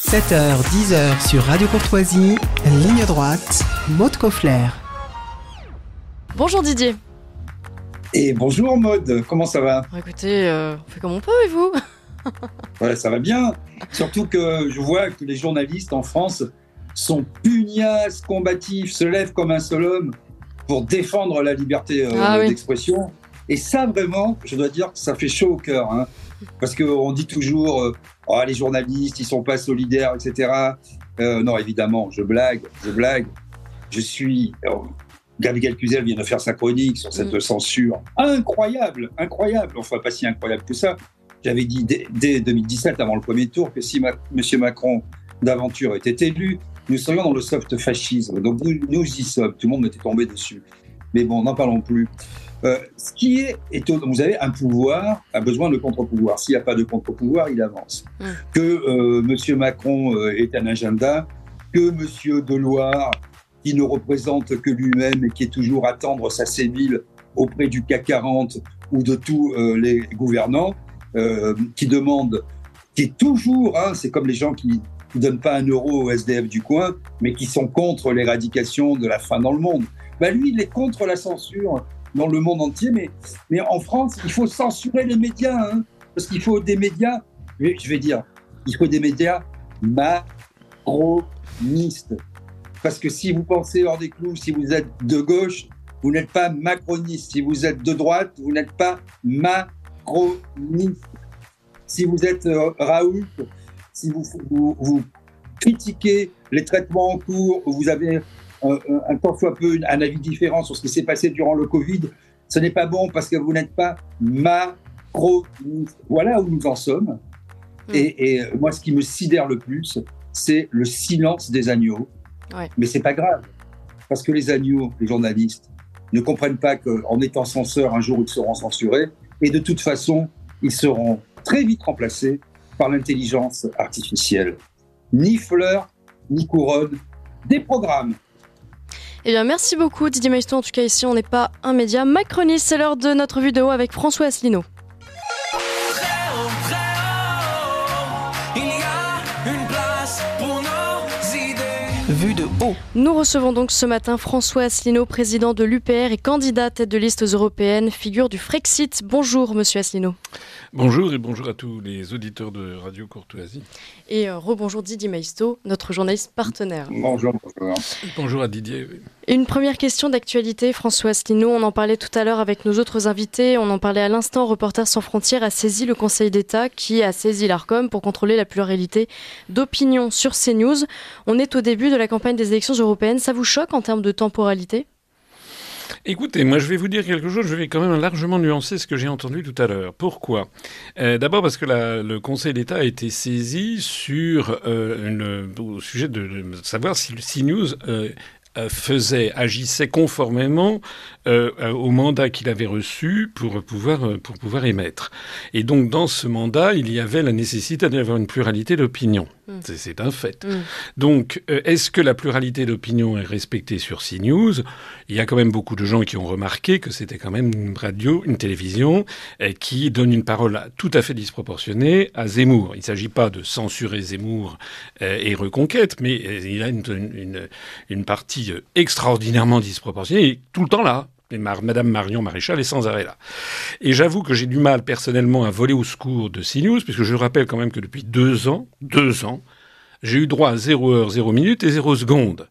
7h, 10h sur Radio Courtoisie, ligne droite, Maude Koffler. Bonjour Didier. Et bonjour Maude, comment ça va ? Écoutez, on fait comme on peut et vous ? Ouais, ça va bien. Surtout que je vois que les journalistes en France sont pugnaces, combatifs, se lèvent comme un seul homme pour défendre la liberté d'expression. Et ça, vraiment, je dois dire que ça fait chaud au cœur. Hein. Parce qu'on dit toujours les journalistes, ils sont pas solidaires, etc. Non, évidemment, je blague. Je suis... Gabriel Cluzel vient de faire sa chronique sur cette censure incroyable. Enfin, pas si incroyable que ça. J'avais dit dès 2017, avant le premier tour, que si M. Macron d'aventure était élu, nous serions dans le soft fascisme. Donc nous y sommes, tout le monde était tombé dessus. Mais bon, n'en parlons plus. Ce qui est étonnant, vous avez un pouvoir, a besoin de contre-pouvoir. S'il n'y a pas de contre-pouvoir, il avance. Que M. Macron ait un agenda, que M. Deloire, qui ne représente que lui-même et qui est toujours à tendre sa sébile auprès du CAC 40 ou de tous les gouvernants, qui demandent, qui est toujours, c'est comme les gens qui ne donnent pas 1 euro au SDF du coin, mais qui sont contre l'éradication de la faim dans le monde. Lui, il est contre la censure dans le monde entier, mais en France, il faut censurer les médias, parce qu'il faut des médias, je vais dire, il faut des médias macronistes. Parce que si vous pensez hors des clous, si vous êtes de gauche, vous n'êtes pas macroniste. Si vous êtes de droite, vous n'êtes pas macroniste. Si vous êtes Raoult, si vous critiquez les traitements en cours, ou vous avez un tant soit peu un avis différent sur ce qui s'est passé durant le Covid, ce n'est pas bon parce que vous n'êtes pas macroniste. Voilà où nous en sommes. Et moi, ce qui me sidère le plus, c'est le silence des agneaux. Ouais. Mais c'est pas grave, parce que les agneaux, les journalistes, ne comprennent pas qu'en étant censeurs, un jour ils seront censurés, et de toute façon, ils seront très vite remplacés par l'intelligence artificielle. Ni fleurs, ni couronne, des programmes. Eh bien, merci beaucoup Didier Maistre. En tout cas, ici, on n'est pas un média macroniste. C'est l'heure de notre vue de haut avec François Asselineau. Vue de haut. Nous recevons donc ce matin François Asselineau, président de l'UPR et candidat tête de liste européenne, figure du Frexit. Bonjour Monsieur Asselineau. Bonjour et bonjour à tous les auditeurs de Radio Courtoisie. Et rebonjour Didier Maisto, notre journaliste partenaire. Bonjour. Bonjour à Didier. Oui. Une première question d'actualité, François Asselineau. On en parlait tout à l'heure avec nos autres invités. On en parlait à l'instant. Reporters sans frontières a saisi le Conseil d'État qui a saisi l'Arcom pour contrôler la pluralité d'opinion sur CNews. On est au début de la campagne des élections européennes. Ça vous choque en termes de temporalité ? Écoutez, moi je vais vous dire quelque chose, je vais quand même largement nuancer ce que j'ai entendu tout à l'heure. Pourquoi ? D'abord parce que le Conseil d'État a été saisi au sujet de savoir si le CNews agissait conformément au mandat qu'il avait reçu pour pouvoir émettre. Et donc dans ce mandat, il y avait la nécessité d'avoir une pluralité d'opinion. C'est un fait. Donc, est-ce que la pluralité d'opinion est respectée sur CNews ? Il y a quand même beaucoup de gens qui ont remarqué que c'était quand même une télévision qui donne une parole tout à fait disproportionnée à Zemmour. Il ne s'agit pas de censurer Zemmour et Reconquête, mais il a une partie extraordinairement disproportionnée et tout le temps là. Et Madame Marion Maréchal est sans arrêt là. Et j'avoue que j'ai du mal personnellement à voler au secours de CNews, puisque je rappelle quand même que depuis 2 ans, j'ai eu droit à 0 heure, 0 minute et 0 seconde.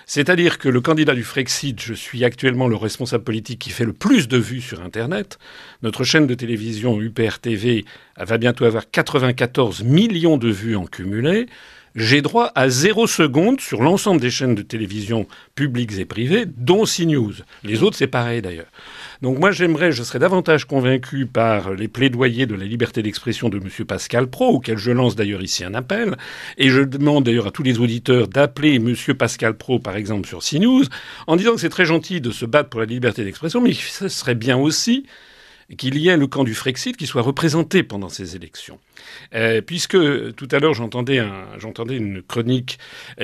C'est-à-dire que le candidat du Frexit, je suis actuellement le responsable politique qui fait le plus de vues sur Internet. Notre chaîne de télévision UPR TV va bientôt avoir 94 millions de vues en cumulé. J'ai droit à 0 seconde sur l'ensemble des chaînes de télévision publiques et privées, dont CNews. Les autres, c'est pareil d'ailleurs. Donc moi, je serais davantage convaincu par les plaidoyers de la liberté d'expression de M. Pascal Praud, auquel je lance d'ailleurs ici un appel. Et je demande d'ailleurs à tous les auditeurs d'appeler M. Pascal Praud, par exemple, sur CNews, en disant que c'est très gentil de se battre pour la liberté d'expression, mais ce serait bien aussi qu'il y ait le camp du Frexit qui soit représenté pendant ces élections. Puisque tout à l'heure j'entendais une chronique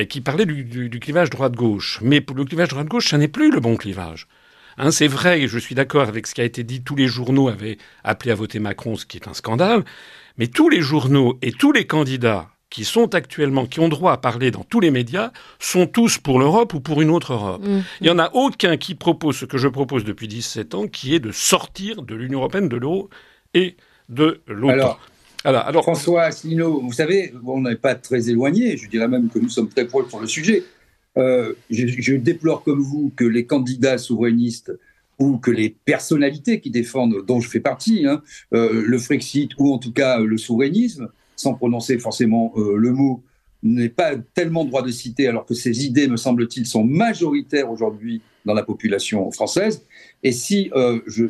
qui parlait du clivage droite-gauche. Mais pour le clivage droite-gauche, ça n'est plus le bon clivage. C'est vrai, et je suis d'accord avec ce qui a été dit, tous les journaux avaient appelé à voter Macron, ce qui est un scandale, mais tous les journaux et tous les candidats qui ont droit à parler dans tous les médias, sont tous pour l'Europe ou pour une autre Europe. Il n'y en a aucun qui propose ce que je propose depuis 17 ans, qui est de sortir de l'Union européenne, de l'euro et de l'OTAN. Alors, François Asselineau, vous savez, on n'est pas très éloigné, je dirais même que nous sommes très proches sur le sujet. Je déplore comme vous que les candidats souverainistes ou que les personnalités qui défendent, dont je fais partie, le Frexit ou en tout cas le souverainisme, sans prononcer forcément le mot, n'aient pas tellement droit de citer, alors que ces idées, me semble-t-il, sont majoritaires aujourd'hui dans la population française. Et si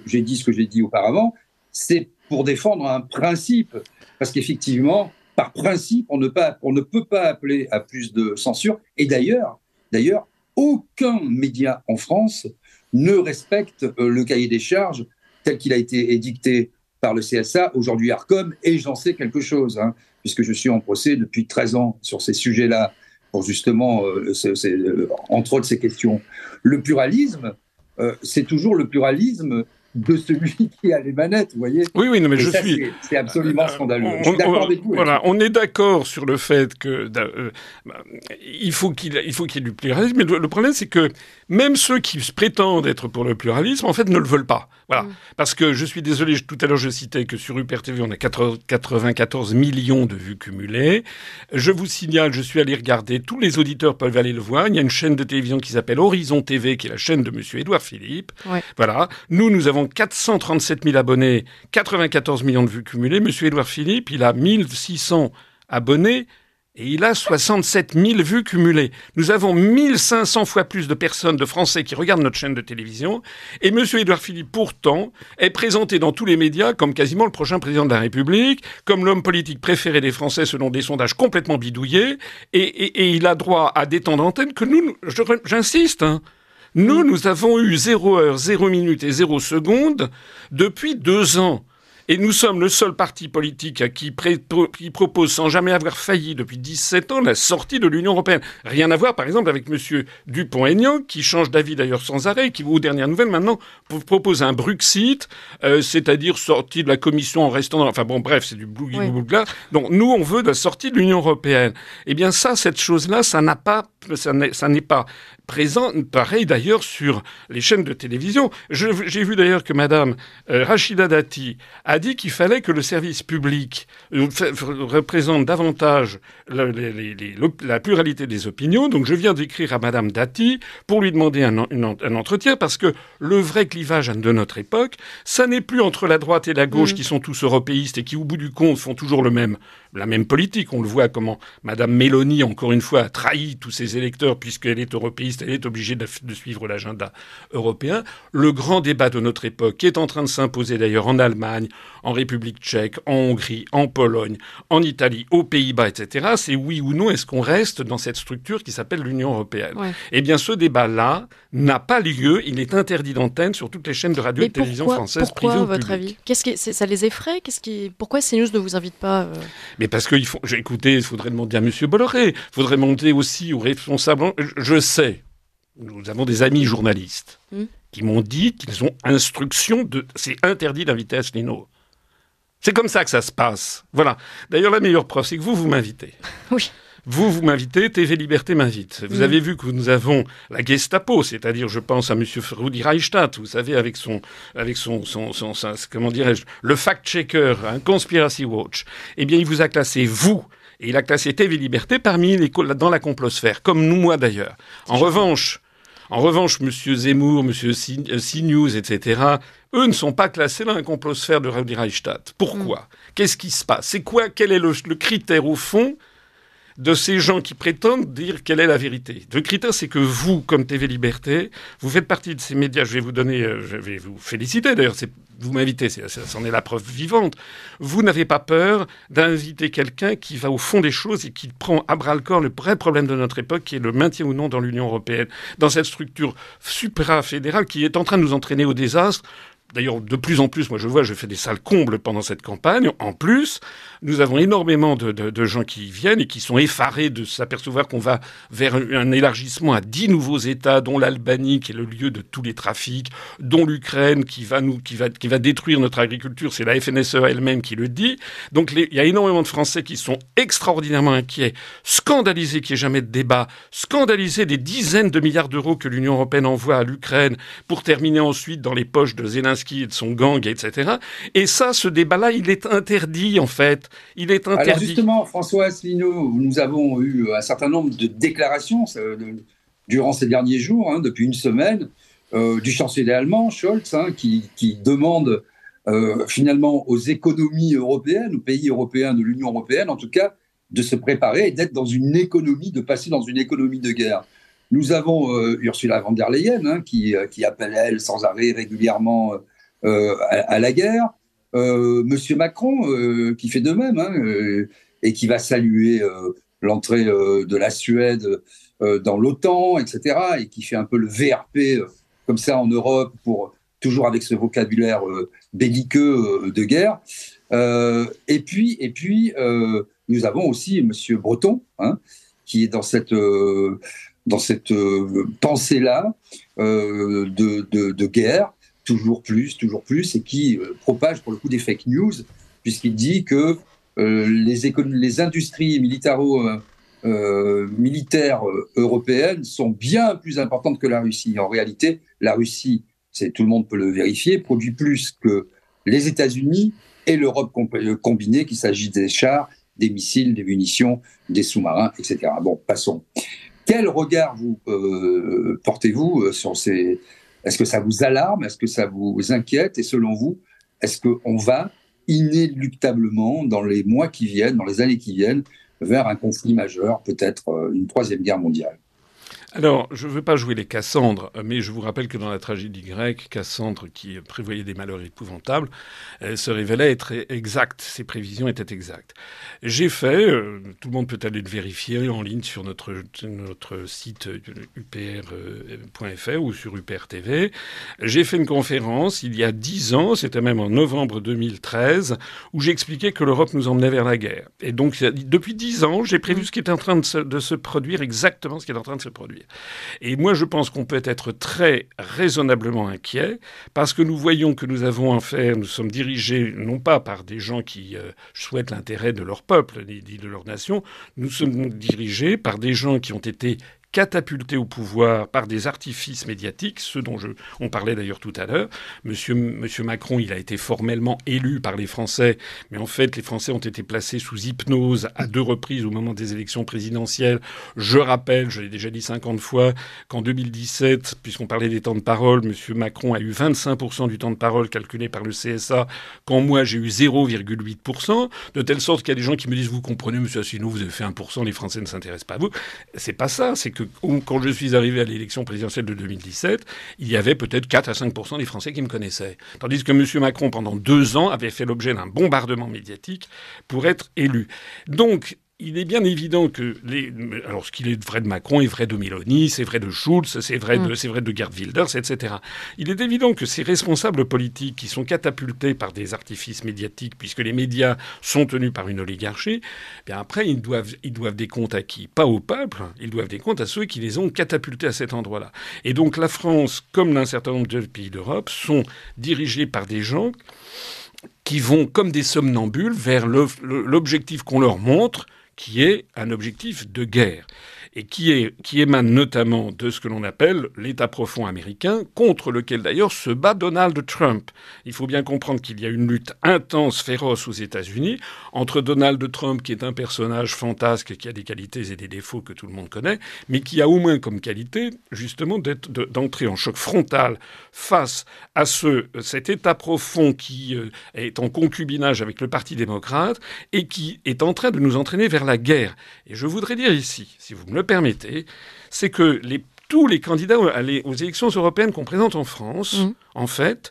j'ai dit ce que j'ai dit auparavant, c'est pour défendre un principe, parce qu'effectivement, par principe, on ne peut pas appeler à plus de censure. Et d'ailleurs, aucun média en France ne respecte le cahier des charges tel qu'il a été édicté par le CSA, aujourd'hui Arcom, et j'en sais quelque chose, puisque je suis en procès depuis 13 ans sur ces sujets-là, pour justement, entre autres, ces questions. Le pluralisme, c'est toujours le pluralisme de celui qui a les manettes, vous voyez. Oui, non, mais c'est absolument scandaleux. Je suis d'accord avec vous. Voilà, on est d'accord sur le fait que il faut qu'il y ait du pluralisme, mais le problème, c'est que même ceux qui se prétendent être pour le pluralisme, en fait, ne le veulent pas. Voilà. Parce que je suis désolé, tout à l'heure, je citais que sur UPR TV, on a 94 millions de vues cumulées. Je vous signale, je suis allé regarder, tous les auditeurs peuvent aller le voir. Il y a une chaîne de télévision qui s'appelle Horizon TV, qui est la chaîne de monsieur Édouard Philippe. Ouais. Voilà. Nous avons 437 000 abonnés, 94 millions de vues cumulées. Monsieur Édouard Philippe, il a 1600 abonnés et il a 67 000 vues cumulées. Nous avons 1500 fois plus de personnes, de Français qui regardent notre chaîne de télévision. Et monsieur Édouard Philippe, pourtant, est présenté dans tous les médias comme quasiment le prochain président de la République, comme l'homme politique préféré des Français selon des sondages complètement bidouillés. Et il a droit à des temps d'antenne que nous, j'insiste, Nous avons eu 0 heure, 0 minute et 0 seconde depuis 2 ans. Et nous sommes le seul parti politique qui propose, sans jamais avoir failli depuis 17 ans, la sortie de l'Union européenne. Rien à voir, par exemple, avec M. Dupont-Aignan, qui change d'avis d'ailleurs sans arrêt, qui, aux dernières nouvelles, maintenant, propose un Bruxit, c'est-à-dire sortie de la Commission en restant dans... Enfin bon, bref, c'est du bougla. Donc nous, on veut la sortie de l'Union européenne. Eh bien ça, cette chose-là, ça n'est pas présent. Pareil d'ailleurs sur les chaînes de télévision. J'ai vu d'ailleurs que Madame Rachida Dati a dit qu'il fallait que le service public représente davantage la pluralité des opinions. Donc je viens d'écrire à Madame Dati pour lui demander un entretien, parce que le vrai clivage de notre époque, ça n'est plus entre la droite et la gauche qui sont tous européistes et qui, au bout du compte, font toujours la même politique. On le voit comment Madame Mélanie, encore une fois, a trahi tous ses électeurs puisqu'elle est européiste, elle est obligée de suivre l'agenda européen. Le grand débat de notre époque, qui est en train de s'imposer d'ailleurs en Allemagne, en République tchèque, en Hongrie, en Pologne, en Italie, aux Pays-Bas, etc., c'est oui ou non, est-ce qu'on reste dans cette structure qui s'appelle l'Union européenne ? Eh bien, ce débat-là n'a pas lieu. Il est interdit d'antenne sur toutes les chaînes de radio et de télévision françaises privées ou publiques. Pourquoi, à votre avis ? Ça les effraie ? Pourquoi CNews ne vous invite pas Mais parce qu'il faut... Écoutez, il faudrait demander à M. Bolloré. Il faudrait demander aussi aux responsables. Je sais, nous avons des amis journalistes qui m'ont dit qu'ils ont instruction de... C'est interdit d'inviter Asselineau. C'est comme ça que ça se passe. Voilà. D'ailleurs, la meilleure preuve, c'est que vous m'invitez. Oui. Vous m'invitez, TV Liberté m'invite. Vous avez vu que nous avons la Gestapo, c'est-à-dire, je pense à M. Rudi Reichstadt, vous savez, avec son comment dirais-je, le fact-checker, Conspiracy Watch. Eh bien, il vous a classé, vous, et il a classé TV Liberté dans la complosphère, comme moi d'ailleurs. En revanche, M. Zemmour, M. CNews, etc., eux ne sont pas classés dans la complosphère de Rudi Reichstadt. Pourquoi ? Qu'est-ce qui se passe ? Quel est le critère, au fond, de ces gens qui prétendent dire quelle est la vérité. Le critère, c'est que vous, comme TV Liberté, vous faites partie de ces médias. Je vais vous féliciter d'ailleurs. Vous m'invitez, c'en est la preuve vivante. Vous n'avez pas peur d'inviter quelqu'un qui va au fond des choses et qui prend à bras-le-corps le vrai problème de notre époque, qui est le maintien ou non dans l'Union européenne, dans cette structure supra-fédérale qui est en train de nous entraîner au désastre. d'ailleurs, de plus en plus, moi je fais des salles combles pendant cette campagne. En plus, nous avons énormément de gens qui viennent et qui sont effarés de s'apercevoir qu'on va vers un élargissement à 10 nouveaux États, dont l'Albanie, qui est le lieu de tous les trafics, dont l'Ukraine, qui va détruire notre agriculture. C'est la FNSEA elle-même qui le dit. Donc il y a énormément de Français qui sont extraordinairement inquiets, scandalisés qu'il n'y ait jamais de débat, scandalisés des dizaines de milliards d'euros que l'Union européenne envoie à l'Ukraine pour terminer ensuite dans les poches de Zelensky et de son gang, etc. Et ça, ce débat-là, il est interdit, en fait. Il est interdit. Alors justement, François Asselineau, nous avons eu un certain nombre de déclarations durant ces derniers jours, depuis une semaine, du chancelier allemand, Scholz, qui demande finalement aux économies européennes, aux pays européens de l'Union européenne, en tout cas, de se préparer et d'être dans une économie, de passer dans une économie de guerre. Nous avons Ursula von der Leyen, qui appelle, elle, sans arrêt, régulièrement à la guerre. Monsieur Macron, qui fait de même, et qui va saluer l'entrée de la Suède dans l'OTAN, etc., et qui fait un peu le VRP comme ça en Europe, toujours avec ce vocabulaire belliqueux de guerre. Et puis nous avons aussi Monsieur Breton, qui est dans cette pensée-là de guerre, toujours plus, et qui propage pour le coup des fake news, puisqu'il dit que les industries militaires européennes sont bien plus importantes que la Russie. En réalité, la Russie, tout le monde peut le vérifier, produit plus que les États-Unis et l'Europe combinée, qu'il s'agisse des chars, des missiles, des munitions, des sous-marins, etc. Bon, passons. Quel regard portez-vous sur ces... Est-ce que ça vous alarme? Est-ce que ça vous inquiète? Et selon vous, est-ce qu'on va inéluctablement, dans les mois qui viennent, dans les années qui viennent, vers un conflit majeur, peut-être une troisième guerre mondiale? Alors, je ne veux pas jouer les Cassandres, mais je vous rappelle que dans la tragédie grecque, Cassandre, qui prévoyait des malheurs épouvantables, se révélait être exacte. Ses prévisions étaient exactes. J'ai fait, tout le monde peut aller le vérifier en ligne sur notre site upr.fr ou sur UPR TV. J'ai fait une conférence il y a 10 ans, c'était même en novembre 2013, où j'expliquais que l'Europe nous emmenait vers la guerre. Et donc, depuis 10 ans, j'ai prévu ce qui est en train de se produire, exactement ce qui est en train de se produire. Et moi, je pense qu'on peut être très raisonnablement inquiet parce que nous voyons que nous avons affaire, nous sommes dirigés non pas par des gens qui souhaitent l'intérêt de leur peuple ni de leur nation, nous sommes dirigés par des gens qui ont été catapultés au pouvoir par des artifices médiatiques, ceux dont on parlait d'ailleurs tout à l'heure. Monsieur Macron, il a été formellement élu par les Français, mais en fait, les Français ont été placés sous hypnose à 2 reprises au moment des élections présidentielles. Je rappelle, je l'ai déjà dit 50 fois, qu'en 2017, puisqu'on parlait des temps de parole, monsieur Macron a eu 25% du temps de parole calculé par le CSA, quand moi j'ai eu 0,8%, de telle sorte qu'il y a des gens qui me disent, vous comprenez, monsieur Asselineau, vous avez fait 1%, les Français ne s'intéressent pas à vous. C'est pas ça, c'est que quand je suis arrivé à l'élection présidentielle de 2017, il y avait peut-être 4 à 5% des Français qui me connaissaient. Tandis que M. Macron, pendant 2 ans, avait fait l'objet d'un bombardement médiatique pour être élu. Donc, il est bien évident que alors ce qu'il est vrai de Macron est vrai de Meloni, c'est vrai de Schulz, c'est vrai de Geert Wilders, etc. Il est évident que ces responsables politiques qui sont catapultés par des artifices médiatiques, puisque les médias sont tenus par une oligarchie, bien après ils doivent des comptes à qui? Pas au peuple, ils doivent des comptes à ceux qui les ont catapultés à cet endroit-là. Et donc la France, comme un certain nombre de pays d'Europe, sont dirigés par des gens qui vont comme des somnambules vers l'objectif qu'on leur montre, qui est un objectif de guerre et qui émane notamment de ce que l'on appelle l'État profond américain, contre lequel d'ailleurs se bat Donald Trump. Il faut bien comprendre qu'il y a une lutte intense, féroce aux États-Unis entre Donald Trump, qui est un personnage fantasque, qui a des qualités et des défauts que tout le monde connaît, mais qui a au moins comme qualité justement d'entrer en choc frontal face à cet État profond qui est en concubinage avec le Parti démocrate et qui est en train de nous entraîner vers la guerre. Et je voudrais dire ici, si vous me le permettez, c'est que tous les candidats aux élections européennes qu'on présente en France, en fait,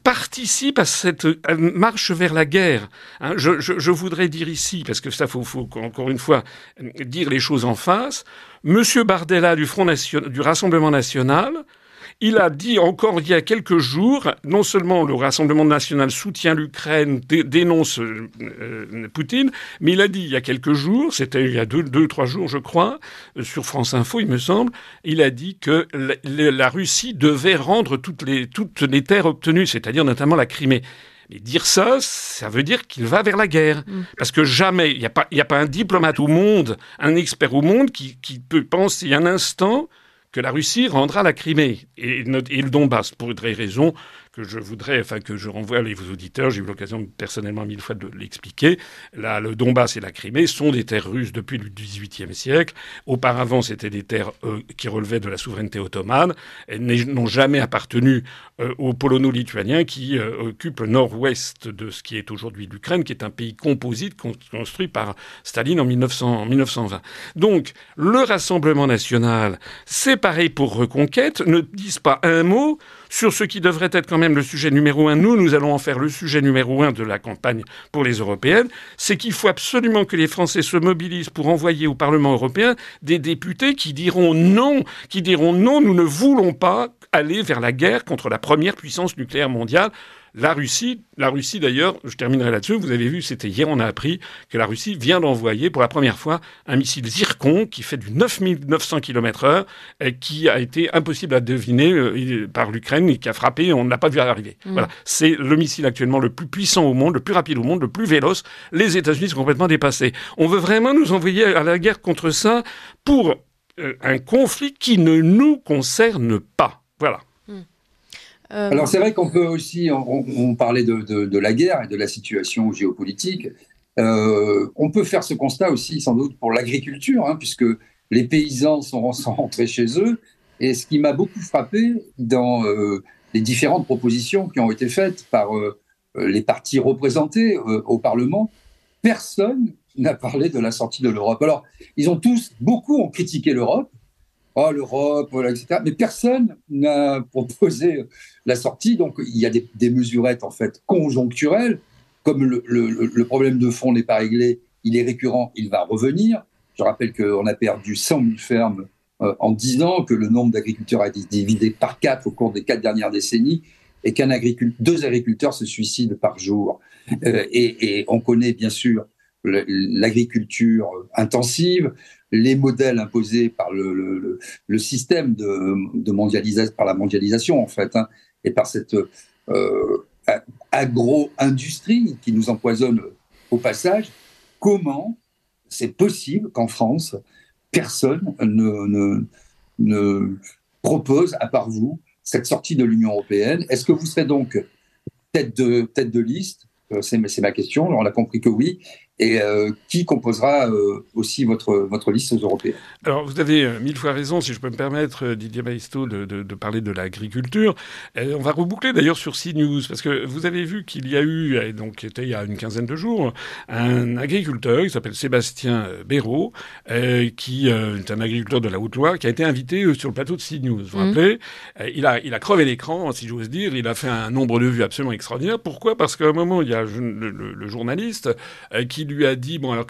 participent à cette marche vers la guerre. Je voudrais dire ici, parce que ça, faut encore une fois dire les choses en face, Monsieur Bardella du Rassemblement National Il a dit encore il y a quelques jours, non seulement le Rassemblement national soutient l'Ukraine, dénonce Poutine, mais il a dit il y a quelques jours, c'était il y a 2-3 jours je crois, sur France Info il me semble, il a dit que la Russie devait rendre toutes les terres obtenues, c'est-à-dire notamment la Crimée. Mais dire ça, ça veut dire qu'il va vers la guerre. Parce que jamais, il n'y a pas un diplomate au monde, un expert au monde qui peut penser un instant que la Russie rendra la Crimée et le Donbass, pour une raison que je renvoie les auditeurs. J'ai eu l'occasion personnellement 1000 fois de l'expliquer. Là, le Donbass et la Crimée sont des terres russes depuis le XVIIIe siècle. Auparavant, c'était des terres qui relevaient de la souveraineté ottomane. Elles n'ont jamais appartenu aux polono-lituaniens qui occupent le nord-ouest de ce qui est aujourd'hui l'Ukraine, qui est un pays composite construit par Staline en 1920. Donc, le Rassemblement national, c'est pareil pour Reconquête, ne disent pas un mot sur ce qui devrait être quand même le sujet numéro 1. Nous allons en faire le sujet numéro 1 de la campagne pour les européennes. C'est qu'il faut absolument que les Français se mobilisent pour envoyer au Parlement européen des députés qui diront non, nous ne voulons pas aller vers la guerre contre la première puissance nucléaire mondiale. La Russie d'ailleurs, je terminerai là-dessus, vous avez vu, c'était hier, on a appris que la Russie vient d'envoyer pour la première fois un missile Zircon qui fait du 9900 km/h, qui a été impossible à deviner par l'Ukraine et qui a frappé, on ne l'a pas vu arriver. Voilà, c'est le missile actuellement le plus puissant au monde, le plus rapide au monde, le plus véloce. Les États-Unis sont complètement dépassés. On veut vraiment nous envoyer à la guerre contre ça pour un conflit qui ne nous concerne pas. Voilà. Alors c'est vrai qu'on peut aussi, on parlait de la guerre et de la situation géopolitique, on peut faire ce constat aussi sans doute pour l'agriculture, puisque les paysans sont rentrés chez eux, et ce qui m'a beaucoup frappé dans les différentes propositions qui ont été faites par les partis représentés au Parlement, personne n'a parlé de la sortie de l'Europe. Alors beaucoup ont critiqué l'Europe, l'Europe, voilà, etc. Mais personne n'a proposé la sortie. Donc, il y a des mesurettes, en fait, conjoncturelles. Comme le problème de fond n'est pas réglé, il est récurrent, il va revenir. Je rappelle qu'on a perdu 100 000 fermes en 10 ans, que le nombre d'agriculteurs a été divisé par 4 au cours des 4 dernières décennies, et deux agriculteurs se suicident par jour. Et on connaît, bien sûr, l'agriculture intensive, les modèles imposés par le système de mondialisation, par la mondialisation en fait, et par cette agro-industrie qui nous empoisonne au passage. Comment c'est possible qu'en France, personne ne propose, à part vous, cette sortie de l'Union européenne? Est-ce que vous serez donc tête de liste? C'est ma question. On a compris que oui. Et qui composera aussi votre liste aux européennes? Alors, vous avez 1000 fois raison, si je peux me permettre, Didier Maistre, de parler de l'agriculture. On va reboucler d'ailleurs sur CNews, parce que vous avez vu qu'il y a eu, donc c'était il y a une quinzaine de jours, un agriculteur qui s'appelle Sébastien Béraud, qui est un agriculteur de la Haute-Loire, qui a été invité sur le plateau de CNews. Vous vous rappelez? Il a crevé l'écran, si j'ose dire. Il a fait un nombre de vues absolument extraordinaire. Pourquoi? Parce qu'à un moment, il y a le journaliste qui lui a dit, alors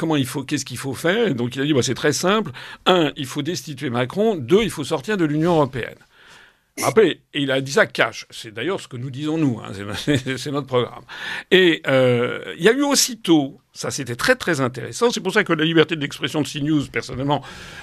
qu'est-ce qu'il faut faire? Et donc il a dit, c'est très simple. 1, il faut destituer Macron. 2, il faut sortir de l'Union européenne. Après, il a dit ça cash. C'est d'ailleurs ce que nous disons nous. C'est notre programme. Et il y a eu aussitôt, ça c'était très très intéressant, c'est pour ça que la liberté d'expression de CNews, personnellement,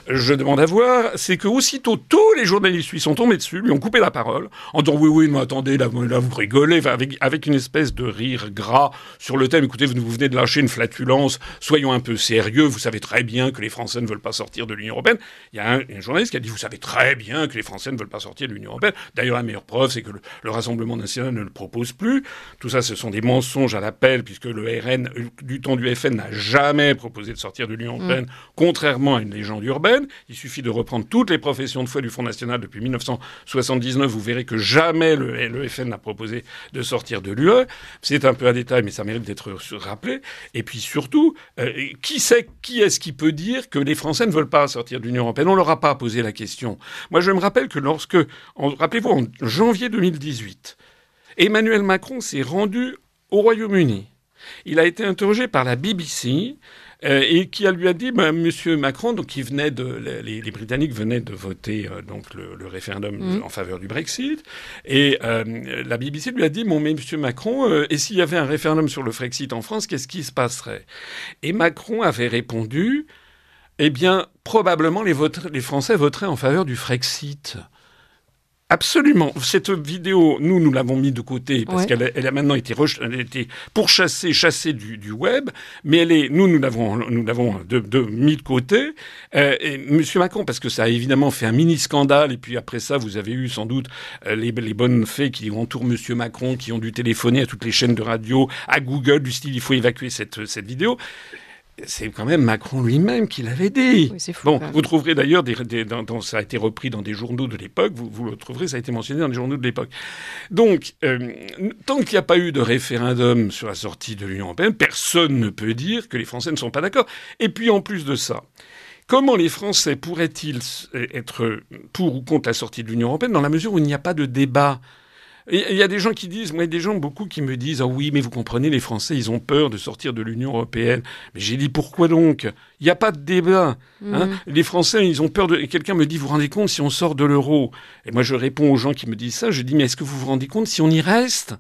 je demande à voir, c'est que aussitôt tous les journalistes lui sont tombés dessus, lui ont coupé la parole, en disant oui, mais attendez, là vous rigolez, avec une espèce de rire gras sur le thème, écoutez, vous venez de lâcher une flatulence, soyons un peu sérieux, vous savez très bien que les Français ne veulent pas sortir de l'Union européenne. Il y a un journaliste qui a dit, vous savez très bien que les Français ne veulent pas sortir de l'Union européenne. D'ailleurs, la meilleure preuve, c'est que le Rassemblement national ne le propose plus. Tout ça, ce sont des mensonges à l'appel, puisque le RN, du temps du FN, n'a jamais proposé de sortir de l'Union européenne, contrairement à une légende urbaine. Il suffit de reprendre toutes les professions de foi du Front national depuis 1979. Vous verrez que jamais le FN n'a proposé de sortir de l'UE. C'est un peu un détail, mais ça mérite d'être rappelé. Et puis surtout, qui est-ce qui peut dire que les Français ne veulent pas sortir de l'Union européenne? On leur a pas posé la question. Moi, je me rappelle que rappelez-vous, en janvier 2018, Emmanuel Macron s'est rendu au Royaume-Uni. Il a été interrogé par la BBC et qui lui a dit, Monsieur Macron, donc les Britanniques venaient de voter donc le référendum en faveur du Brexit, et la BBC lui a dit, mais Monsieur Macron, et s'il y avait un référendum sur le Frexit en France, qu'est-ce qui se passerait? Et Macron avait répondu, eh bien, probablement les Français voteraient en faveur du Frexit. Absolument. Cette vidéo, nous l'avons mis de côté parce qu'elle a maintenant été pourchassée, chassée du web, mais nous l'avons mis de côté. Et Monsieur Macron, parce que ça a évidemment fait un mini scandale, et puis après ça, vous avez eu sans doute les bonnes fées qui entourent Monsieur Macron, qui ont dû téléphoner à toutes les chaînes de radio, à Google, du style il faut évacuer cette vidéo. C'est quand même Macron lui-même qui l'avait dit. Oui, c'est fou, bon, vous trouverez d'ailleurs, ça a été repris dans des journaux de l'époque, vous le trouverez, ça a été mentionné dans des journaux de l'époque. Donc, tant qu'il n'y a pas eu de référendum sur la sortie de l'Union européenne, personne ne peut dire que les Français ne sont pas d'accord. Et puis, en plus de ça, comment les Français pourraient-ils être pour ou contre la sortie de l'Union européenne dans la mesure où il n'y a pas de débat ? Il y a des gens qui disent, beaucoup qui me disent, oui, mais vous comprenez, les Français, ils ont peur de sortir de l'Union européenne. Mais j'ai dit, pourquoi donc? Il n'y a pas de débat. Les Français, ils ont peur de... Et quelqu'un me dit, vous vous rendez compte si on sort de l'euro? Et moi, je réponds aux gens qui me disent ça, je dis, mais est-ce que vous vous rendez compte si on y reste?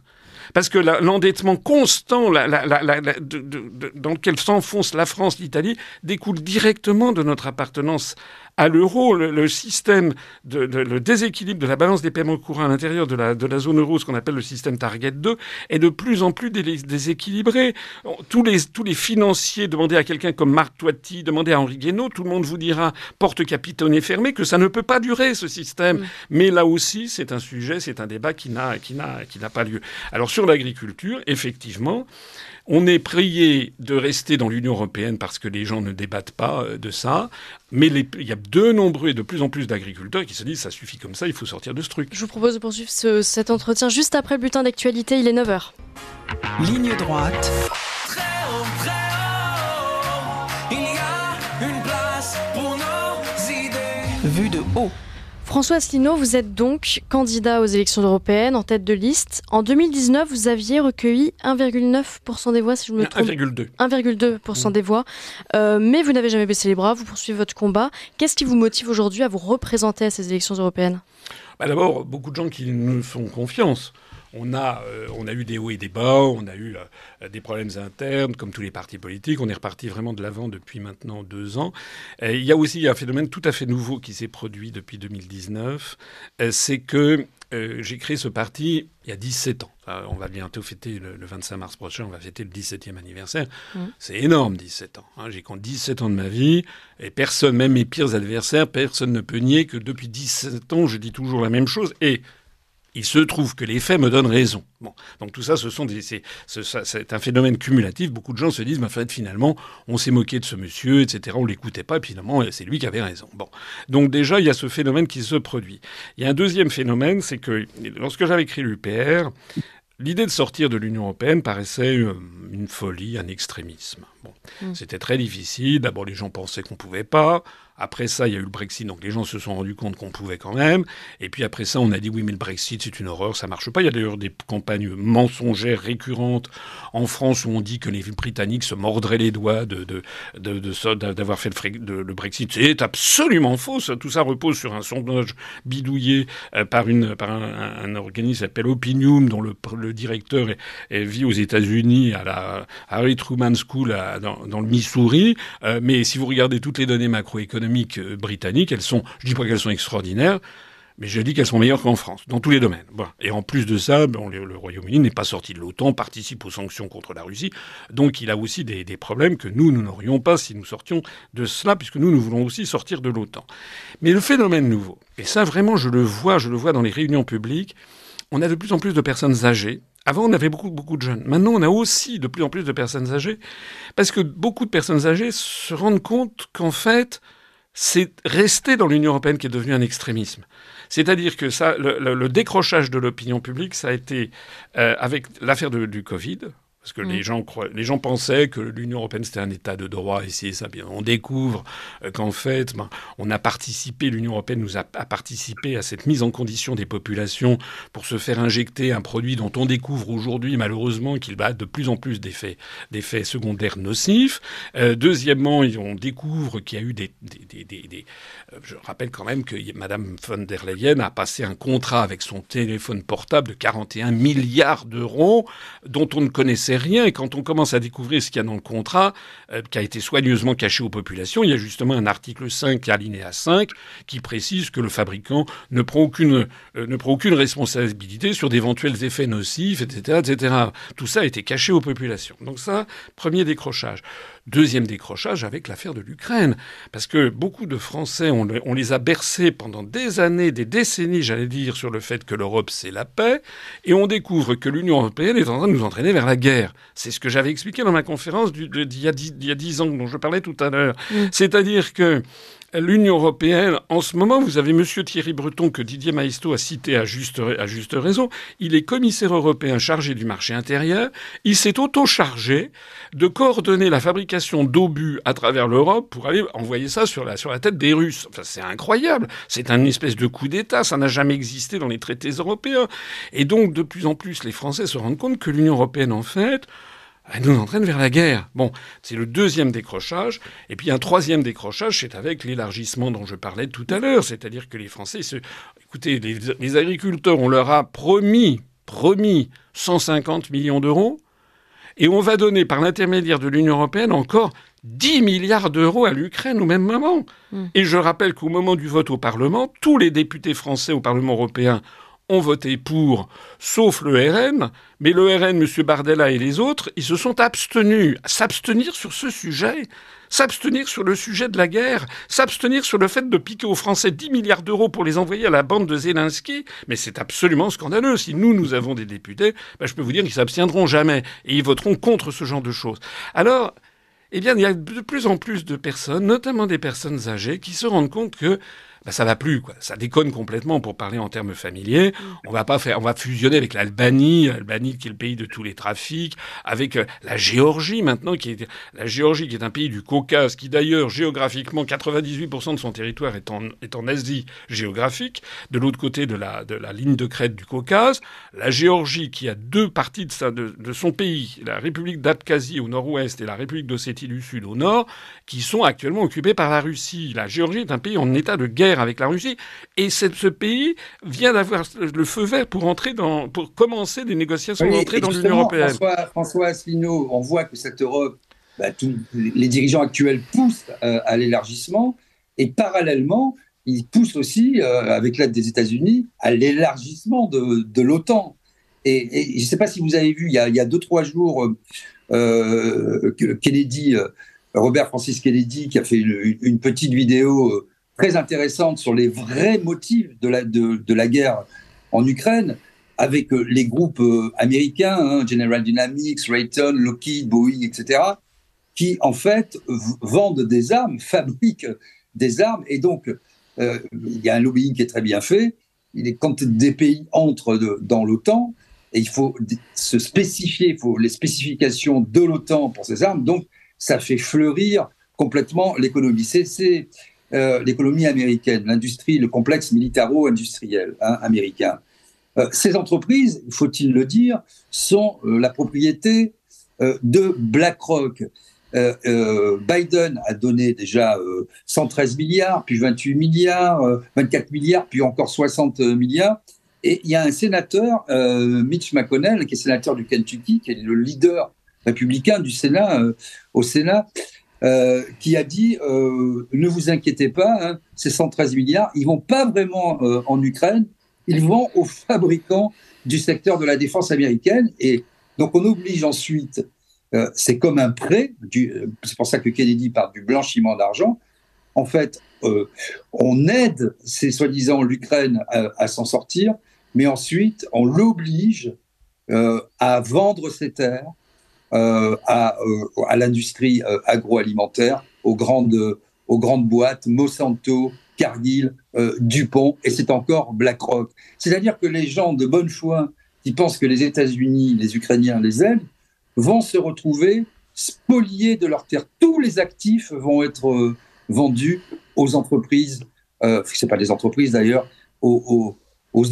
Parce que l'endettement constant dans lequel s'enfonce la France, l'Italie, découle directement de notre appartenance à l'euro. Le système, le déséquilibre de la balance des paiements courants à l'intérieur de la zone euro, ce qu'on appelle le système Target 2, est de plus en plus déséquilibré. Tous les financiers, demandez à quelqu'un comme Marc Toiti, demandez à Henri Guénaud, tout le monde vous dira, porte capitonnée fermée, que ça ne peut pas durer, ce système. Mais là aussi, c'est un sujet, c'est un débat qui n'a pas lieu. Alors, sur l'agriculture, effectivement, on est prié de rester dans l'Union européenne parce que les gens ne débattent pas de ça. Mais il y a de plus en plus d'agriculteurs qui se disent ça suffit comme ça, il faut sortir de ce truc. Je vous propose de poursuivre cet entretien juste après le bulletin d'actualité, il est 9h. Ligne droite. Très haut, il y a une place pour nos idées. Vue de haut. François Asselineau, vous êtes donc candidat aux élections européennes en tête de liste. En 2019, vous aviez recueilli 1,9% des voix, si je me trompe. 1,2. 1,2% des voix. Mais vous n'avez jamais baissé les bras, vous poursuivez votre combat. Qu'est-ce qui vous motive aujourd'hui à vous représenter à ces élections européennes ? D'abord, beaucoup de gens qui nous font confiance. On a eu des hauts et des bas, on a eu des problèmes internes, comme tous les partis politiques. On est reparti vraiment de l'avant depuis maintenant 2 ans. Il y a aussi un phénomène tout à fait nouveau qui s'est produit depuis 2019. C'est que j'ai créé ce parti il y a 17 ans. On va bientôt fêter le 25 mars prochain, on va fêter le 17e anniversaire. C'est énorme, 17 ans. J'ai compté 17 ans de ma vie, et personne, même mes pires adversaires, personne ne peut nier que depuis 17 ans, je dis toujours la même chose. Et il se trouve que les faits me donnent raison. Bon, donc tout ça, c'est un phénomène cumulatif. Beaucoup de gens se disent, en fait, finalement, on s'est moqué de ce monsieur, etc. On l'écoutait pas, et puis finalement, c'est lui qui avait raison. Bon, donc déjà, il y a ce phénomène qui se produit. Il y a un deuxième phénomène, c'est que lorsque j'avais créé l'UPR, l'idée de sortir de l'Union européenne paraissait une folie, un extrémisme. Bon, c'était très difficile. D'abord, les gens pensaient qu'on pouvait pas. Après ça, il y a eu le Brexit, donc les gens se sont rendus compte qu'on pouvait quand même. Et puis après ça, on a dit oui, mais le Brexit, c'est une horreur, ça marche pas. Il y a d'ailleurs des campagnes mensongères récurrentes en France où on dit que les Britanniques se mordraient les doigts d'avoir fait le Brexit. C'est absolument faux. Tout ça repose sur un sondage bidouillé par un organisme qui s'appelle Opinium, dont le directeur vit aux États-Unis à la Harry Truman School dans le Missouri. Mais si vous regardez toutes les données macroéconomiques britanniques, je dis pas qu'elles sont extraordinaires, mais je dis qu'elles sont meilleures qu'en France, dans tous les domaines. Bon. Et en plus de ça, le Royaume-Uni n'est pas sorti de l'OTAN, participe aux sanctions contre la Russie, donc il a aussi des problèmes que nous n'aurions pas si nous sortions de cela, puisque nous voulons aussi sortir de l'OTAN. Mais le phénomène nouveau, et ça vraiment je le vois dans les réunions publiques, on a de plus en plus de personnes âgées. Avant, on avait beaucoup de jeunes. Maintenant, on a aussi de plus en plus de personnes âgées, parce que beaucoup de personnes âgées se rendent compte qu'en fait, c'est rester dans l'Union européenne qui est devenu un extrémisme. C'est-à-dire que ça, le décrochage de l'opinion publique, ça a été avec l'affaire du Covid. Parce que les gens pensaient que l'Union européenne, c'était un État de droit, et ça. Bien, on découvre qu'en fait, l'Union européenne a participé à cette mise en condition des populations pour se faire injecter un produit dont on découvre aujourd'hui, malheureusement, qu'il a de plus en plus d'effets secondaires nocifs. Deuxièmement, on découvre qu'il y a eu je rappelle quand même que Madame von der Leyen a passé un contrat avec son téléphone portable de 41 milliards d'euros, dont on ne connaissait rien. Et quand on commence à découvrir ce qu'il y a dans le contrat, qui a été soigneusement caché aux populations, il y a justement un article 5, alinéa 5, qui précise que le fabricant ne prend aucune responsabilité sur d'éventuels effets nocifs, etc., etc. Tout ça a été caché aux populations. Donc ça, premier décrochage. Deuxième décrochage avec l'affaire de l'Ukraine. Parce que beaucoup de Français, on les a bercés pendant des années, des décennies, j'allais dire, sur le fait que l'Europe, c'est la paix. Et on découvre que l'Union européenne est en train de nous entraîner vers la guerre. C'est ce que j'avais expliqué dans ma conférence d'il y a 10 ans, dont je parlais tout à l'heure. C'est-à-dire que l'Union européenne, en ce moment, vous avez Monsieur Thierry Breton, que Didier Maistre a cité à juste raison. Il est commissaire européen chargé du marché intérieur. Il s'est auto-chargé de coordonner la fabrication d'obus à travers l'Europe pour aller envoyer ça sur la tête des Russes. Enfin, c'est incroyable. C'est une espèce de coup d'État. Ça n'a jamais existé dans les traités européens. Et donc, de plus en plus, les Français se rendent compte que l'Union européenne, en fait, elle nous entraîne vers la guerre. Bon, c'est le deuxième décrochage. Et puis un troisième décrochage, c'est avec l'élargissement dont je parlais tout à l'heure. C'est-à-dire que les Français... Écoutez, les agriculteurs, on leur a promis 150 millions d'euros. Et on va donner, par l'intermédiaire de l'Union européenne, encore 10 milliards d'euros à l'Ukraine au même moment. Et je rappelle qu'au moment du vote au Parlement, tous les députés français au Parlement européen ont voté pour, sauf le RN. Mais le RN, M. Bardella et les autres, ils se sont abstenus. S'abstenir sur ce sujet, s'abstenir sur le sujet de la guerre, s'abstenir sur le fait de piquer aux Français 10 milliards d'euros pour les envoyer à la bande de Zelensky. Mais c'est absolument scandaleux. Si nous avons des députés, je peux vous dire qu'ils s'abstiendront jamais. Et ils voteront contre ce genre de choses. Alors, il y a de plus en plus de personnes, notamment des personnes âgées, qui se rendent compte que ça va plus, quoi. Ça déconne complètement, pour parler en termes familiers. On va fusionner avec l'Albanie qui est le pays de tous les trafics, avec la Géorgie maintenant, qui est un pays du Caucase, qui d'ailleurs, géographiquement, 98% de son territoire est en Asie géographique, de l'autre côté de la ligne de crête du Caucase. La Géorgie, qui a deux parties de son pays, la République d'Abkhazie au nord-ouest et la République d'Ossétie du Sud au nord, qui sont actuellement occupées par la Russie. La Géorgie est un pays en état de guerre avec la Russie, et ce pays vient d'avoir le feu vert pour commencer des négociations d'entrée dans l'Union européenne. François Asselineau, on voit que cette Europe, les dirigeants actuels poussent à l'élargissement, et parallèlement, ils poussent aussi, avec l'aide des États-Unis, à l'élargissement de l'OTAN. Et je ne sais pas si vous avez vu, il y a 2-3 jours, Kennedy, Robert Francis Kennedy, qui a fait une petite vidéo très intéressante sur les vrais motifs de la guerre en Ukraine, avec les groupes américains, General Dynamics, Raytheon, Lockheed, Boeing, etc., qui en fait vendent des armes, fabriquent des armes, et donc il y a un lobbying qui est très bien fait. Quand des pays entrent dans l'OTAN, et il faut se spécifier, il faut les spécifications de l'OTAN pour ces armes, donc ça fait fleurir complètement l'économie. C'est l'économie américaine, l'industrie, le complexe militaro-industriel américain. Ces entreprises, faut-il le dire, sont la propriété de BlackRock. Biden a donné déjà 113 milliards, puis 28 milliards, 24 milliards, puis encore 60 milliards. Et il y a un sénateur, Mitch McConnell, qui est sénateur du Kentucky, qui est le leader républicain du Sénat, au Sénat, qui a dit ne vous inquiétez pas, ces 113 milliards, ils ne vont pas vraiment en Ukraine, ils vont aux fabricants du secteur de la défense américaine. Et donc on oblige ensuite, c'est comme un prêt, c'est pour ça que Kennedy parle du blanchiment d'argent. En fait, on aide, soi-disant, l'Ukraine à s'en sortir, mais ensuite on l'oblige à vendre ses terres à l'industrie agroalimentaire, aux grandes boîtes, Monsanto, Cargill, DuPont, et c'est encore BlackRock. C'est-à-dire que les gens de bonne foi qui pensent que les États-Unis, les Ukrainiens les aident, vont se retrouver spoliés de leurs terres. Tous les actifs vont être vendus aux entreprises, c'est pas des entreprises d'ailleurs, aux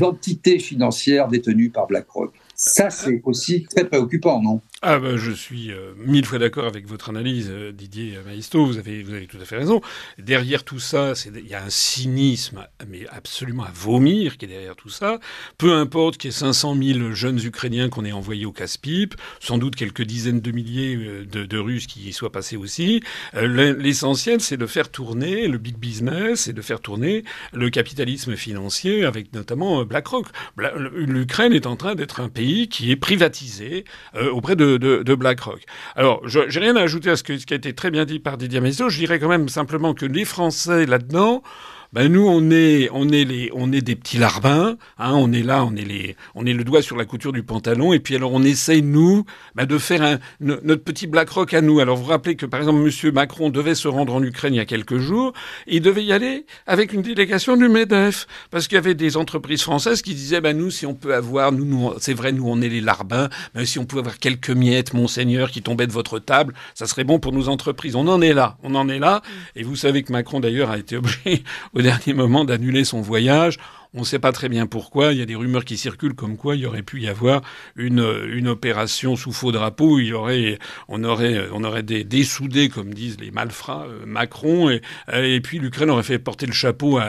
entités financières détenues par BlackRock. Ça, c'est aussi très préoccupant, non ? Ah ben, je suis 1000 fois d'accord avec votre analyse, Didier Maistre. Vous avez tout à fait raison. Derrière tout ça, il y a un cynisme, mais absolument à vomir, qui est derrière tout ça. Peu importe qu'il y ait 500 000 jeunes Ukrainiens qu'on ait envoyés au casse-pipe, sans doute quelques dizaines de milliers de Russes qui y soient passés aussi. L'essentiel, c'est de faire tourner le big business et de faire tourner le capitalisme financier, avec notamment BlackRock. L'Ukraine est en train d'être un pays qui est privatisé auprès de BlackRock. Alors, j'ai rien à ajouter à ce qui a été très bien dit par Didier Maistre. Je dirais quand même simplement que les Français là-dedans, ben nous on est des petits larbins, hein, on est le doigt sur la couture du pantalon, et puis alors on essaye nous de faire notre petit BlackRock à nous. Alors vous vous rappelez que par exemple Monsieur Macron devait se rendre en Ukraine il y a quelques jours, et il devait y aller avec une délégation du MEDEF, parce qu'il y avait des entreprises françaises qui disaient nous si on peut avoir, nous c'est vrai, nous on est les larbins, mais si on peut avoir quelques miettes, monseigneur, qui tombaient de votre table, ça serait bon pour nos entreprises. On en est là, et vous savez que Macron d'ailleurs a été obligé au dernier moment d'annuler son voyage. On ne sait pas très bien pourquoi. Il y a des rumeurs qui circulent comme quoi il y aurait pu y avoir une opération sous faux drapeau. On aurait dessoudé, comme disent les malfrats, Macron, et puis l'Ukraine aurait fait porter le chapeau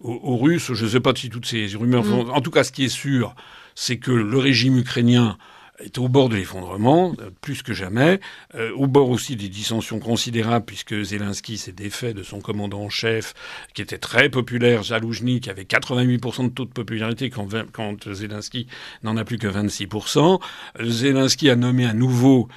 aux Russes. Je ne sais pas si toutes ces rumeurs sont... En tout cas, ce qui est sûr, c'est que le régime ukrainien est au bord de l'effondrement, plus que jamais, au bord aussi des dissensions considérables, puisque Zelensky s'est défait de son commandant en chef, qui était très populaire, Zaloujny, qui avait 88% de taux de popularité quand Zelensky n'en a plus que 26%. Zelensky a nommé un nouveau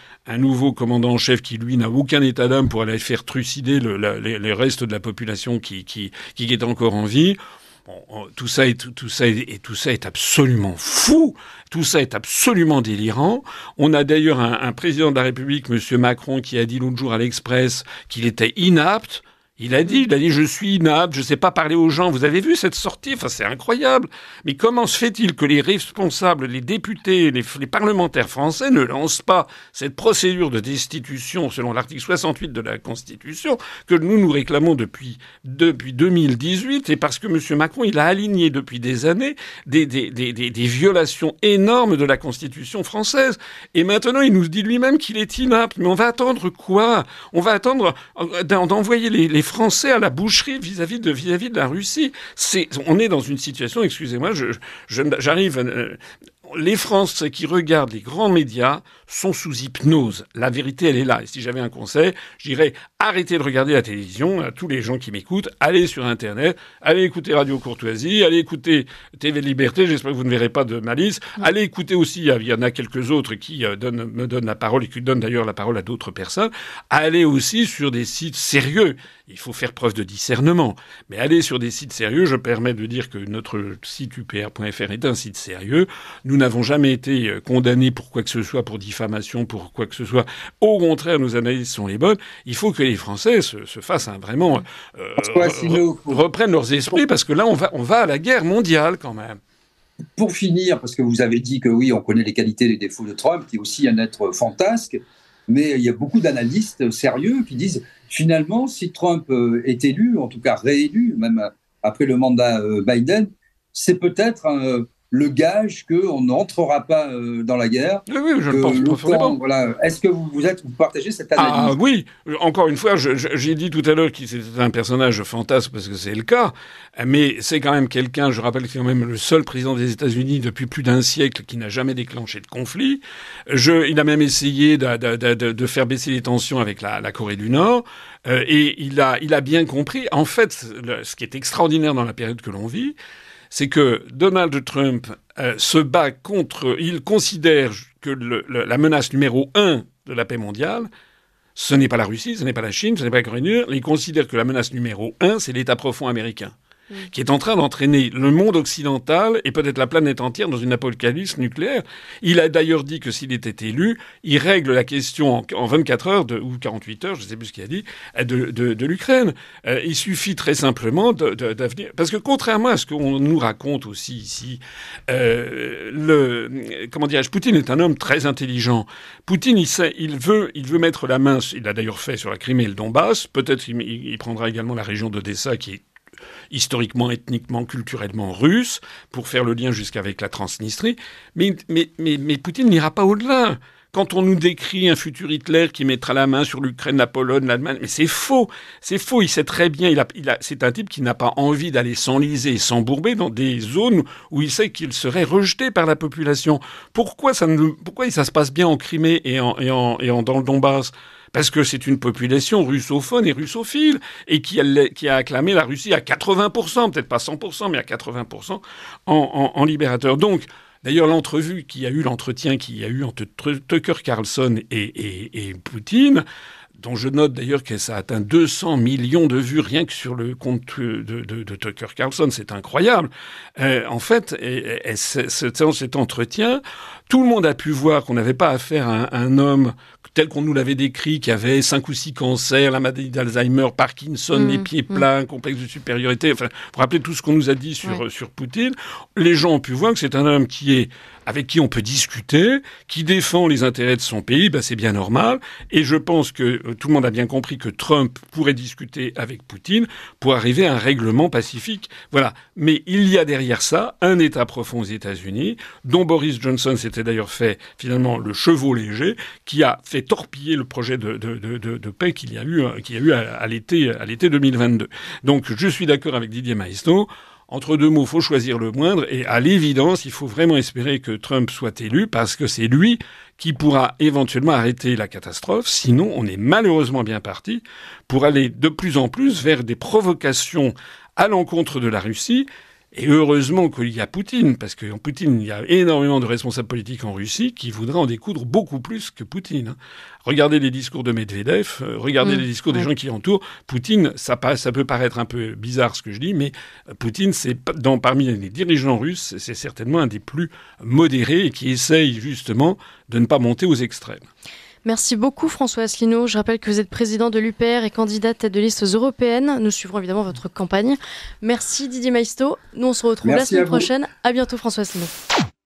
commandant en chef qui, lui, n'a aucun état d'âme pour aller faire trucider les restes de la population qui est encore en vie. Bon, tout ça est absolument fou. Tout ça est absolument délirant. On a d'ailleurs un président de la République, Monsieur Macron, qui a dit l'autre jour à l'Express qu'il était inapte. Il a dit, je suis inapte, je sais pas parler aux gens. Vous avez vu cette sortie? Enfin, c'est incroyable. Mais comment se fait-il que les responsables, les députés, les parlementaires français ne lancent pas cette procédure de destitution selon l'article 68 de la Constitution que nous réclamons depuis 2018, et parce que M. Macron, il a aligné depuis des années des violations énormes de la Constitution française. Et maintenant, il nous dit lui-même qu'il est inapte. Mais on va attendre quoi? On va attendre d'envoyer les Français à la boucherie vis-à-vis de la Russie. On est dans une situation, excusez-moi, j'arrive... Les Français qui regardent les grands médias sont sous hypnose. La vérité, elle est là. Et si j'avais un conseil, je dirais arrêtez de regarder la télévision. À tous les gens qui m'écoutent, allez sur Internet, allez écouter Radio Courtoisie, allez écouter TV Liberté. J'espère que vous ne verrez pas de malice. Allez écouter aussi, il y en a quelques autres qui me donnent la parole et qui donnent d'ailleurs la parole à d'autres personnes. Allez aussi sur des sites sérieux. Il faut faire preuve de discernement. Mais allez sur des sites sérieux. Je permets de dire que notre site upr.fr est un site sérieux. Nous n'avons jamais été condamnés pour quoi que ce soit, pour diffamation, pour quoi que ce soit. Au contraire, nos analyses sont les bonnes. Il faut que les Français se fassent reprennent leurs esprits, parce que là, on va à la guerre mondiale quand même. Pour finir, parce que vous avez dit que oui, on connaît les qualités et les défauts de Trump, qui est aussi un être fantasque, mais il y a beaucoup d'analystes sérieux qui disent finalement, si Trump est élu, en tout cas réélu, même après le mandat Biden, c'est peut-être le gage qu'on n'entrera pas dans la guerre. Oui, je le pense profondément. Voilà. Est-ce que vous partagez cette analyse? Ah oui, encore une fois, j'ai dit tout à l'heure qu'il était un personnage fantasme, parce que c'est le cas, mais c'est quand même quelqu'un, je rappelle que c'est quand même le seul président des États-Unis depuis plus d'un siècle qui n'a jamais déclenché de conflit. Il a même essayé de faire baisser les tensions avec la Corée du Nord, et il a bien compris. En fait, ce qui est extraordinaire dans la période que l'on vit, c'est que Donald Trump se bat contre... Il considère que la menace numéro 1 de la paix mondiale, ce n'est pas la Russie, ce n'est pas la Chine, ce n'est pas la Corée du Nord. Il considère que la menace numéro 1, c'est l'État profond américain. qui est en train d'entraîner le monde occidental et peut-être la planète entière dans une apocalypse nucléaire. Il a d'ailleurs dit que s'il était élu, il règle la question en 24 heures ou 48 heures, je ne sais plus ce qu'il a dit, de l'Ukraine. Il suffit très simplement d'avenir. Parce que contrairement à ce qu'on nous raconte aussi ici, comment dirais-je, Poutine est un homme très intelligent. Poutine, il veut mettre la main, il l'a d'ailleurs fait sur la Crimée et le Donbass, peut-être il prendra également la région d'Odessa qui est historiquement, ethniquement, culturellement russe, pour faire le lien jusqu'avec la Transnistrie. Mais Poutine n'ira pas au-delà. Quand on nous décrit un futur Hitler qui mettra la main sur l'Ukraine, la Pologne, l'Allemagne, mais c'est faux. C'est faux. Il sait très bien. C'est un type qui n'a pas envie d'aller s'enliser et s'embourber dans des zones où il sait qu'il serait rejeté par la population. Pourquoi ça se passe bien en Crimée et dans le Donbass? Parce que c'est une population russophone et russophile, et qui a acclamé la Russie à 80%, peut-être pas 100%, mais à 80% en libérateur. Donc, d'ailleurs, l'entretien qu'il y a eu entre Tucker Carlson et Poutine, dont je note d'ailleurs que ça a atteint 200 millions de vues rien que sur le compte de Tucker Carlson, c'est incroyable. En fait, cet entretien, tout le monde a pu voir qu'on n'avait pas affaire à un homme tel qu'on nous l'avait décrit, qui avait 5 ou 6 cancers, la maladie d'Alzheimer, Parkinson, les pieds pleins, complexe de supériorité. Enfin, vous rappelez tout ce qu'on nous a dit sur Poutine. Les gens ont pu voir que c'est un homme avec qui on peut discuter, qui défend les intérêts de son pays, c'est bien normal. Et je pense que tout le monde a bien compris que Trump pourrait discuter avec Poutine pour arriver à un règlement pacifique. Voilà. Mais il y a derrière ça un État profond aux États-Unis, dont Boris Johnson s'était d'ailleurs fait finalement le chevau léger, qui a fait torpiller le projet de paix qu'il y a eu à l'été 2022. Donc je suis d'accord avec Didier Maistre. Entre deux mots, il faut choisir le moindre. Et à l'évidence, il faut vraiment espérer que Trump soit élu parce que c'est lui qui pourra éventuellement arrêter la catastrophe. Sinon, on est malheureusement bien parti pour aller de plus en plus vers des provocations à l'encontre de la Russie. Et heureusement qu'il y a Poutine, parce qu'en Poutine, il y a énormément de responsables politiques en Russie qui voudraient en découdre beaucoup plus que Poutine. Regardez les discours de Medvedev, regardez les discours des gens qui l'entourent. Poutine, ça peut paraître un peu bizarre ce que je dis, mais Poutine, parmi les dirigeants russes, c'est certainement un des plus modérés et qui essaye justement de ne pas monter aux extrêmes. Merci beaucoup François Asselineau. Je rappelle que vous êtes président de l'UPR et candidat tête de liste européenne. Nous suivrons évidemment votre campagne. Merci Didier Maistre. Nous on se retrouve la semaine prochaine. À bientôt François Asselineau.